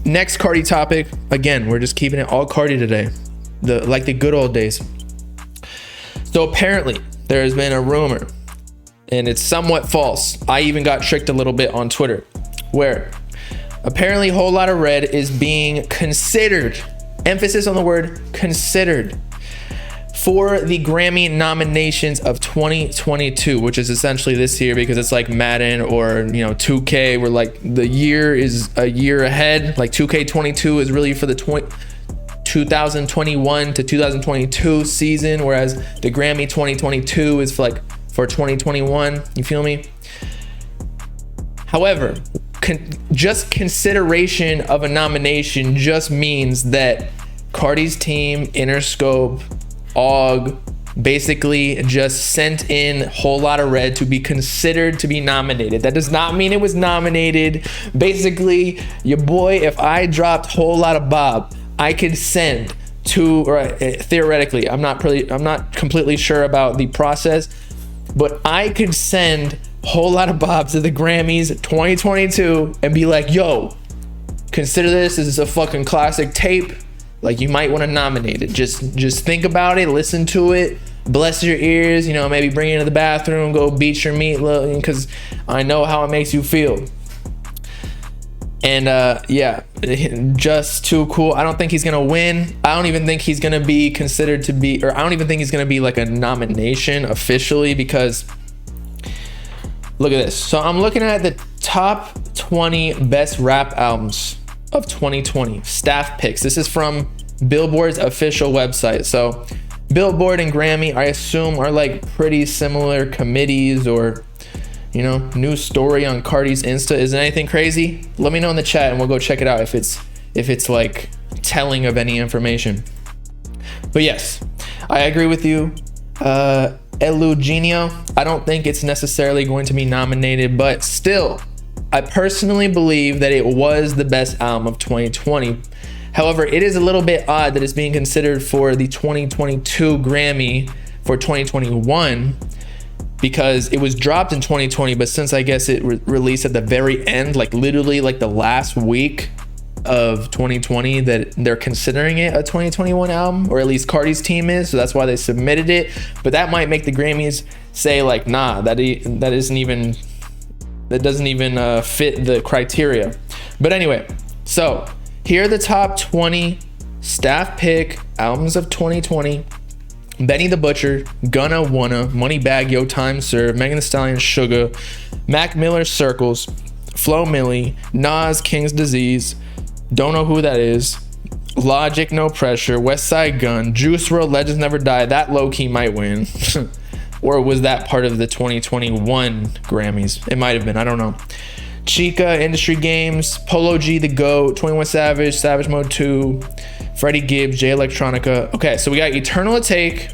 Next Carti topic. Again, we're just keeping it all Carti today. Like the good old days. So apparently there has been a rumor, and it's somewhat false. I even got tricked a little bit on Twitter, where apparently Whole Lotta Red is being considered, emphasis on the word considered, for the Grammy nominations of 2022, which is essentially this year, because it's like Madden or 2K, where like the year is a year ahead. Like 2K22 is really for the 2021 to 2022 season, whereas the Grammy 2022 is for 2021. You feel me? However, just consideration of a nomination just means that Carti's team, Interscope, AUG, basically just sent in Whole Lotta Red to be considered to be nominated. That does not mean it was nominated. Basically, your boy, if I dropped Whole Lotta Bob, I could send to, or theoretically, I'm not completely sure about the process, but I could send Whole Lotta Bob to the Grammys 2022 and be like, yo, consider this is a fucking classic tape. Like, you might want to nominate it. Just think about it, listen to it, bless your ears, maybe bring it to the bathroom, go beat your meat, because I know how it makes you feel. And yeah, just too cool. I don't think he's gonna win. I don't even think he's gonna be considered to be, or I don't even think he's gonna be like a nomination officially, because look at this. So I'm looking at the top 20 best rap albums of 2020 staff picks. This is from Billboard's official website. So Billboard and Grammy, I assume, are like pretty similar committees, or news story on Carti's Insta. Is it anything crazy? Let me know in the chat and we'll go check it out if it's like telling of any information. But yes, I agree with you. Eugenio, I don't think it's necessarily going to be nominated, but still, I personally believe that it was the best album of 2020. However, it is a little bit odd that it's being considered for the 2022 Grammy for 2021, because it was dropped in 2020, but since I guess it released at the very end, like literally like the last week of 2020, that they're considering it a 2021 album, or at least Carti's team is, so that's why they submitted it. But that might make the Grammys say like, nah, that doesn't even fit the criteria. But anyway, so here are the top 20 staff pick albums of 2020. Benny the Butcher, Gunna, Wanna, Moneybagg Yo Time Served, Megan Thee Stallion, Sugar, Mac Miller, Circles, Flo Milli, Nas, King's Disease, Don't Know Who That Is, Logic, No Pressure, West Side Gun, Juice WRLD, Legends Never Die. That low-key might win. Or was that part of the 2021 Grammys? It might have been, I don't know. Chica, Industry Games, Polo G, The GOAT, 21 Savage, Savage Mode 2, Freddie Gibbs, Jay Electronica. Okay, so we got Eternal Take,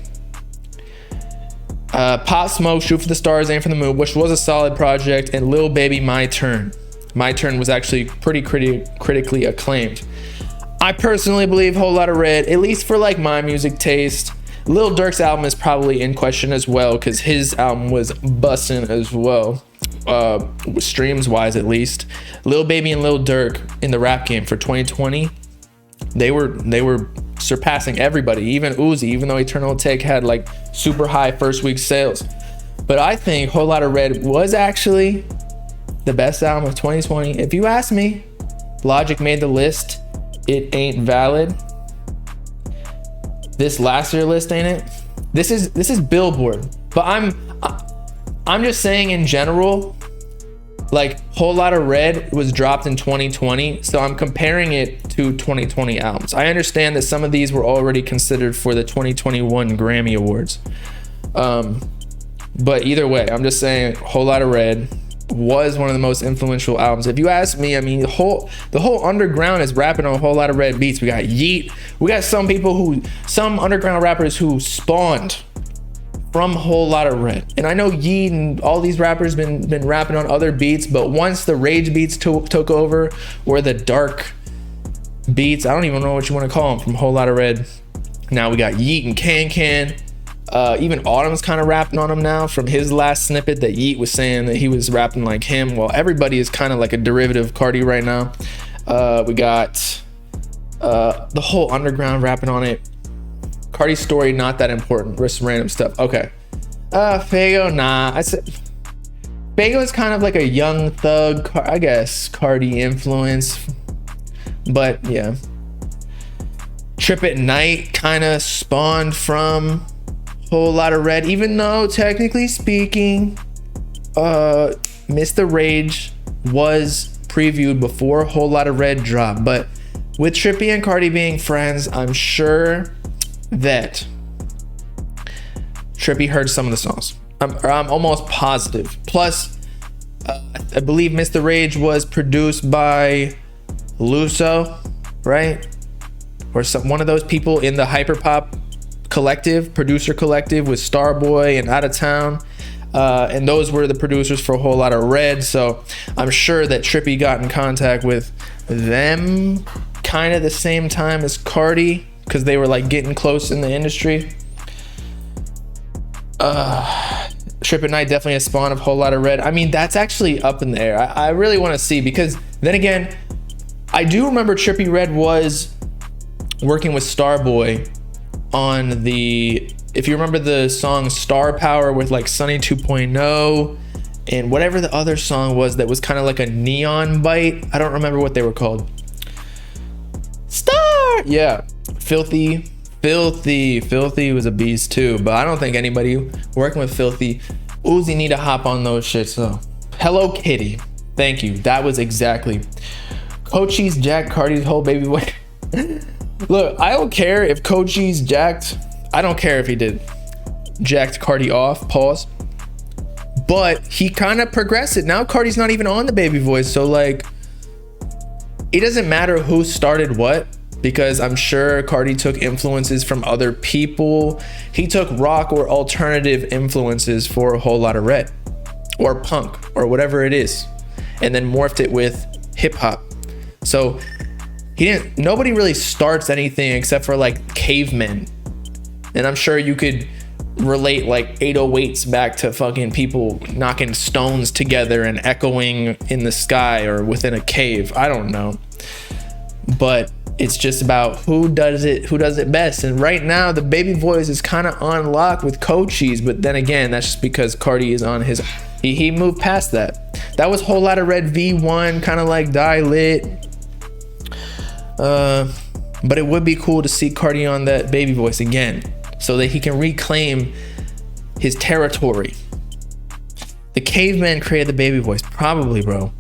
Pop Smoke, Shoot for the Stars, Aim for the Moon, which was a solid project, and Lil Baby, My Turn. My Turn was actually pretty critically acclaimed. I personally believe Whole Lotta Red, at least for like my music taste. Lil Durk's album is probably in question as well, because his album was bussin' as well, streams wise at least. Lil Baby and Lil Durk in the rap game for 2020, they were surpassing everybody, even Uzi, even though Eternal Take had like super high first week sales. But I think Whole Lotta Red was actually the best album of 2020. If you ask me, Logic made the list. It ain't valid. This last year list, ain't it? This is Billboard. But I'm just saying in general, like Whole Lotta Red was dropped in 2020, so I'm comparing it to 2020 albums. I understand that some of these were already considered for the 2021 Grammy Awards. But either way, I'm just saying Whole Lotta Red was one of the most influential albums. If you ask me, I mean, the whole underground is rapping on a Whole Lotta Red beats. We got Yeet. We got some underground rappers who spawned from Whole Lotta Red. And I know Yeet and all these rappers been rapping on other beats, but once the rage beats took over, or the dark beats, I don't even know what you want to call them, from Whole Lotta Red. Now we got Yeet and Can. Even Autumn's kind of rapping on him now, from his last snippet that Yeet was saying that he was rapping like him. Well, everybody is kind of like a derivative of Carti right now. We got the whole underground rapping on it. Carti's story, not that important. Just random stuff. Okay. Fago, nah. I said Fago is kind of like a young thug, I guess, Carti influence. But yeah. Trip at Night kind of spawned from Whole Lotta Red, even though technically speaking, Mr. Rage was previewed before Whole Lotta Red dropped. But with Trippie and Carti being friends, I'm sure that Trippie heard some of the songs. I'm almost positive. Plus, I believe Mr. Rage was produced by Luso, right? Or one of those people in the hyperpop collective, producer collective with Starboy and Out of Town. And those were the producers for a Whole Lotta Red. So I'm sure that Trippie got in contact with them kind of the same time as Carti, because they were like getting close in the industry. Trip at Night definitely a spawn of Whole Lotta Red. I mean, that's actually up in the air. I really want to see, because then again, I do remember Trippie Red was working with Starboy on the, if you remember the song Star Power with like Sunny 2.0 and whatever the other song was that was kind of like a neon bite. I don't remember what they were called. Star, yeah. Filthy was a beast too, but I don't think anybody working with Filthy Uzi need to hop on those shits. So Hello Kitty, thank you. That was exactly Cochise Jack Carti's whole baby boy. Look, I don't care if Cochise jacked, I don't care if he did jacked Carti off, pause, but he kind of progressed it. Now Carti's not even on the baby voice, so like it doesn't matter who started what, because I'm sure Carti took influences from other people. He took rock or alternative influences for a Whole Lotta Red or punk or whatever it is, and then morphed it with hip hop. So nobody really starts anything except for like cavemen. And I'm sure you could relate like 808s back to fucking people knocking stones together and echoing in the sky or within a cave. I don't know. But it's just about who does it best. And right now the baby voice is kind of on lock with Cochise, but then again, that's just because Carti is on his, he moved past that. That was Whole Lotta Red V1, kind of like Die Lit. But it would be cool to see Carti on that baby voice again, so that he can reclaim his territory. The caveman created the baby voice, probably, bro.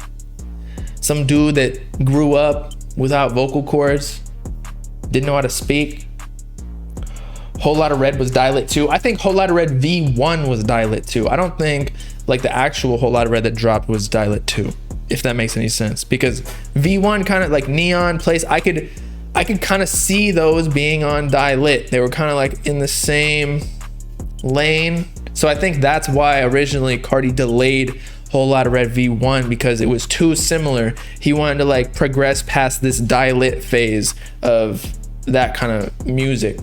Some dude that grew up without vocal cords, didn't know how to speak. Whole Lotta Red was Die Lit too. I think Whole Lotta Red V1 was Die Lit too. I don't think like the actual Whole Lotta Red that dropped was Die Lit 2, if that makes any sense, because V1 kind of like neon place, I could kind of see those being on Die Lit. They were kind of like in the same lane. So I think that's why originally Carti delayed Whole Lotta Red V1, because it was too similar. He wanted to like progress past this Die Lit phase of that kind of music.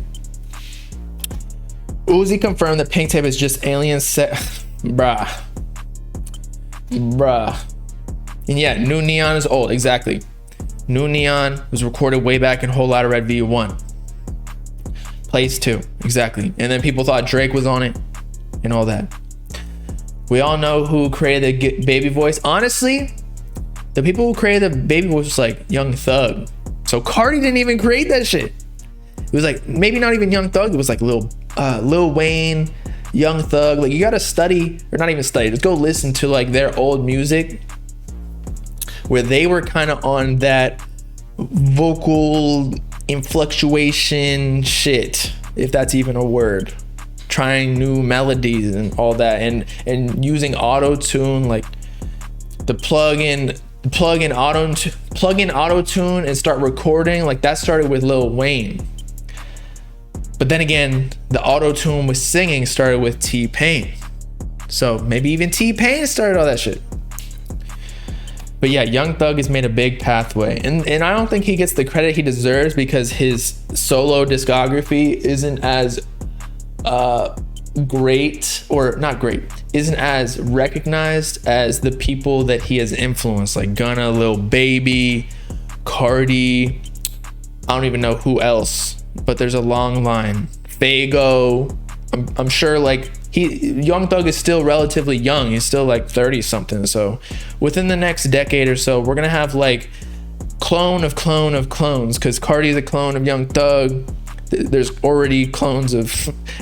Uzi confirmed that Pink Tape is just alien set. Bruh. And yeah, New Neon is old, exactly. New Neon was recorded way back in Whole Lotta Red V1. Place 2, exactly. And then people thought Drake was on it and all that. We all know who created the baby voice. Honestly, the people who created the baby voice was like Young Thug. So Carti didn't even create that shit. It was like, maybe not even Young Thug. It was like Lil Wayne, Young Thug. Like, you gotta study, or not even study, just go listen to like their old music, where they were kind of on that vocal influctuation shit, if that's even a word, trying new melodies and all that, and using auto-tune, like the plug in auto-tune and start recording. Like that started with Lil Wayne. But then again, the auto-tune with singing started with T-Pain. So maybe even T-Pain started all that shit. But yeah, Young Thug has made a big pathway, and I don't think he gets the credit he deserves, because his solo discography isn't as great, or not great, isn't as recognized as the people that he has influenced, like Gunna, Lil Baby, Carti. I don't even know who else, but there's a long line. Fago. I'm sure like Young Thug is still relatively young. He's still like 30 something. So within the next decade or so, we're gonna have like clone of clones, because Carti is a clone of Young Thug. There's already clones of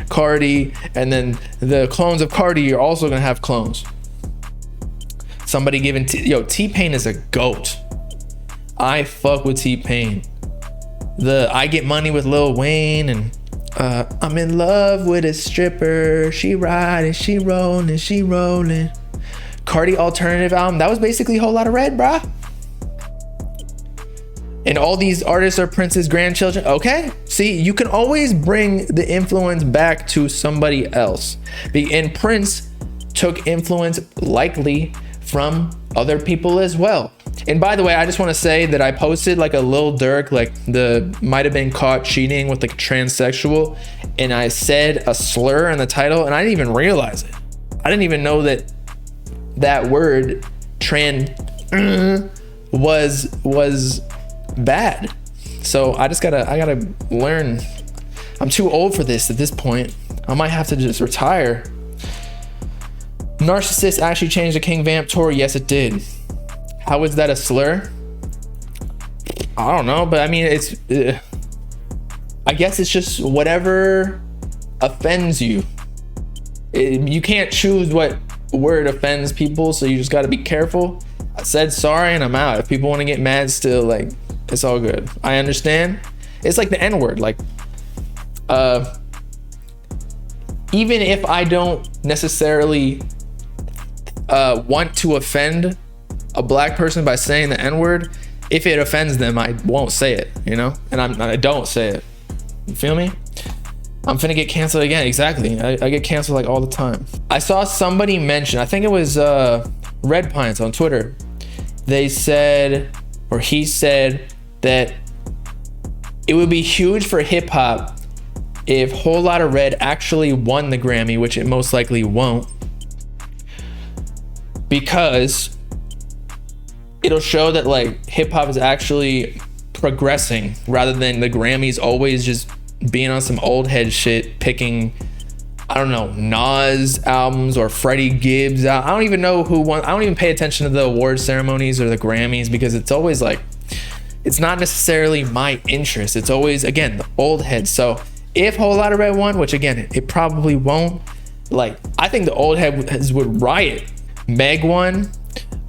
Carti, and then the clones of Carti are also gonna have clones. Somebody giving T-Pain is a goat. I fuck with T-Pain. I Get Money with Lil Wayne, and I'm in love with a stripper. She riding, she rolling. Carti alternative album. That was basically a whole lot of red, bruh. And all these artists are Prince's grandchildren. Okay, see, you can always bring the influence back to somebody else. And Prince took influence likely from other people as well. And by the way, I just want to say that I posted like a Lil Durk, like might have been caught cheating with like a transsexual, and I said a slur in the title, and I didn't even realize it. I didn't even know that word trans was bad. So I gotta learn. I'm too old for this at this point. I might have to just retire. Narcissist actually changed the King Vamp tour. Yes, it did. How is that a slur? I don't know, but I mean, I guess it's just whatever offends you. You can't choose what word offends people, so you just got to be careful. I said sorry and I'm out. If people want to get mad still, like, it's all good. I understand. It's like the N-word. Like, even if I don't necessarily want to offend a black person by saying the N-word, if it offends them, I won't say it, you know? And I don't say it. You feel me? I'm finna get canceled again. Exactly. I get canceled like all the time. I saw somebody mention, I think it was Red Pines on Twitter. They said, or he said, that it would be huge for hip hop if Whole Lotta Red actually won the Grammy, which it most likely won't, because it'll show that like hip hop is actually progressing rather than the Grammys always just being on some old head shit, picking, I don't know, Nas albums or Freddie Gibbs. I don't even know who won. I don't even pay attention to the award ceremonies or the Grammys, because it's always like, it's not necessarily my interest. It's always, again, the old heads. So if Whole Lotta Red won, which again, it probably won't, like, I think the old heads would riot. Meg won.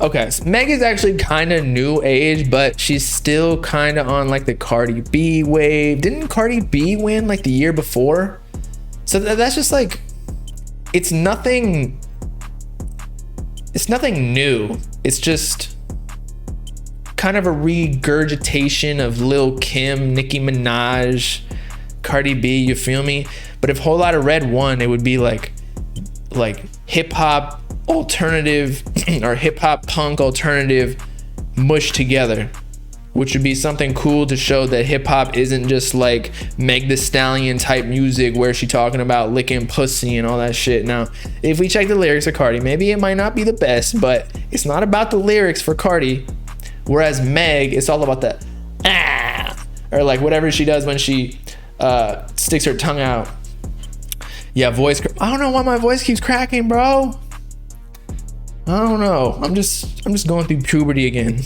Okay, so Meg is actually kind of new age, but she's still kind of on like the Cardi B wave. Didn't Cardi B win like the year before? So that's just like, it's nothing new. It's just kind of a regurgitation of Lil Kim, Nicki Minaj, Cardi B, you feel me? But if Whole Lotta Red won, it would be like hip hop alternative or hip hop punk alternative mushed together, which would be something cool to show that hip hop isn't just like Meg Thee Stallion type music where she talking about licking pussy and all that shit. Now, if we check the lyrics of Cardi, maybe it might not be the best, but it's not about the lyrics for Cardi. Whereas Meg, it's all about the or like whatever she does when she sticks her tongue out. Yeah, voice. I don't know why my voice keeps cracking, bro. I don't know. I'm just going through puberty again.